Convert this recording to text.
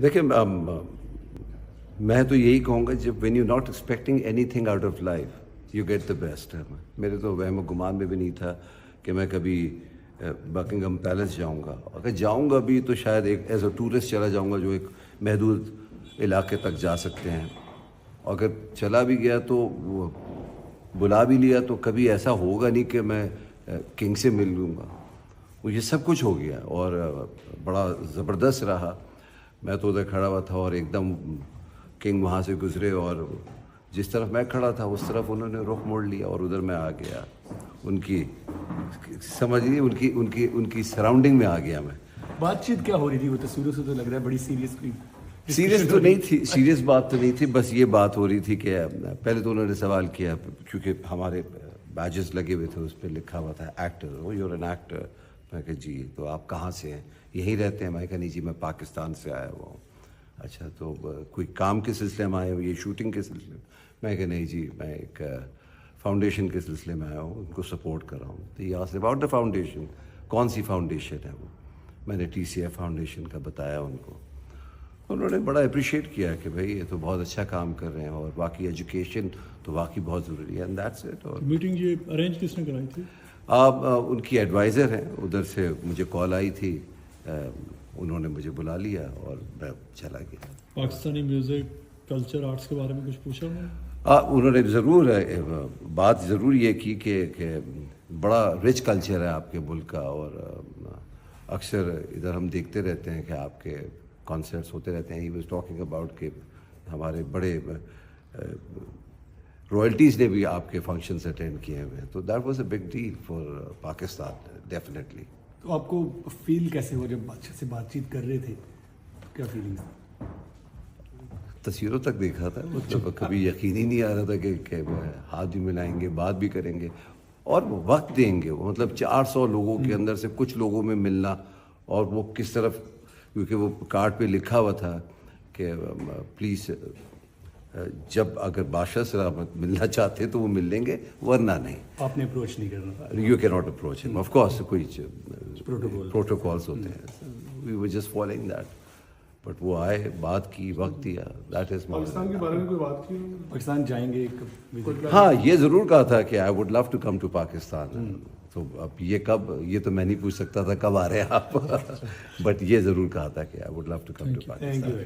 دیکھیں میں تو یہی کہوں گا جب when you not expecting anything out of life you get the best. میرے تو وہم و گمان میں بھی نہیں تھا کہ میں کبھی بکنگم پیلس جاؤں گا. اگر جاؤں گا بھی تو شاید ایک ایز اے ٹورسٹ چلا جاؤں گا جو ایک محدود علاقے تک جا سکتے ہیں. اگر چلا بھی گیا تو وہ بلا بھی لیا تو کبھی ایسا ہوگا نہیں کہ میں کنگ سے مل لوں گا. وہ یہ سب کچھ ہو گیا اور بڑا زبردست رہا. میں تو ادھر کھڑا ہوا تھا اور ایک دم کنگ وہاں سے گزرے اور جس طرف میں کھڑا تھا اس طرف انہوں نے رخ موڑ لیا اور ادھر میں آ گیا. ان کی سمجھ لیجیے ان کی سراؤنڈنگ میں آ گیا میں. بات چیت کیا ہو رہی تھی؟ وہ تصویروں سے تو لگ رہا ہے بڑی سیریس تو نہیں تھی, سیریس بات تو نہیں تھی. بس یہ بات ہو رہی تھی کہ پہلے تو انہوں نے سوال کیا کیونکہ ہمارے بیجز لگے ہوئے تھے, اس پہ لکھا ہوا تھا ایکٹر, وہ یور این ایکٹر. میں کہا جی. تو آپ کہاں سے ہیں؟ یہیں رہتے ہیں. میں کہا نہیں جی میں پاکستان سے آیا ہوا ہوں. اچھا تو کوئی کام کے سلسلے میں آئے ہو, یہ شوٹنگ کے سلسلے میں؟ میں کہا نہیں جی میں ایک فاؤنڈیشن کے سلسلے میں آیا ہوں, ان کو سپورٹ کر رہا ہوں. تو یہ آس اباؤٹ دا فاؤنڈیشن. کون سی فاؤنڈیشن ہے وہ؟ میں نے ٹی سی ایف فاؤنڈیشن کا بتایا ان کو. انہوں نے بڑا اپریشیٹ کیا کہ بھائی یہ تو بہت اچھا کام کر رہے ہیں اور باقی ایجوکیشن تو واقعی بہت ضروری ہے. And that's it. اور میٹنگ یہ ارینج کس نے کرائی تھی؟ آپ ان کی ایڈوائزر ہیں. ادھر سے مجھے کال آئی تھی, انہوں نے مجھے بلا لیا اور میں چلا گیا. پاکستانی میوزک کلچر آرٹس کے بارے میں کچھ پوچھا انہوں نے ضرور بات ضرور یہ کی کہ بڑا رچ کلچر ہے آپ کے ملک کا اور اکثر ادھر ہم دیکھتے رہتے ہیں کہ آپ کے کانسرٹس ہوتے رہتے ہیں. ہی واز ٹاکنگ اباؤٹ کہ ہمارے بڑے رائلٹیز نے بھی آپ کے فنکشنس اٹینڈ کیے ہوئے ہیں. تو that was a big deal for Pakistan definitely. تو آپ کو فیل کیسے ہوا جب بادشاہ سے بات چیت کر رہے تھے؟ کیا فیلنگ؟ تصویروں تک دیکھا تھا, مطلب کبھی یقین ہی نہیں آ رہا تھا کہ ہاتھ بھی ملائیں گے, بات بھی کریں گے اور وہ وقت دیں گے. مطلب 400 لوگوں کے اندر سے کچھ لوگوں میں ملنا اور وہ کس طرف, کیونکہ وہ کارڈ پہ لکھا ہوا تھا کہ پلیز جب اگر بادشاہ سے ملنا چاہتے تو وہ مل لیں گے ورنہ نہیں. آپ نے اپروچ نہیں کرنا. یو کی ناٹ اپروچ ہم آف کورس, کوئی پروٹوکالس ہوتے ہیں. We were just following that. But وہ آئے, بات کی, وقت دیا. دیٹ از پاکستان کے بارے میں کوئی بات کی؟ پاکستان جائیں گے؟ ہاں یہ ضرور کہا تھا کہ I would love to come to Pakistan. تو اب یہ کب, یہ تو میں نہیں پوچھ سکتا تھا کب آ رہے ہیں آپ, بٹ یہ ضرور کہا تھا کہ I would love to come to Pakistan.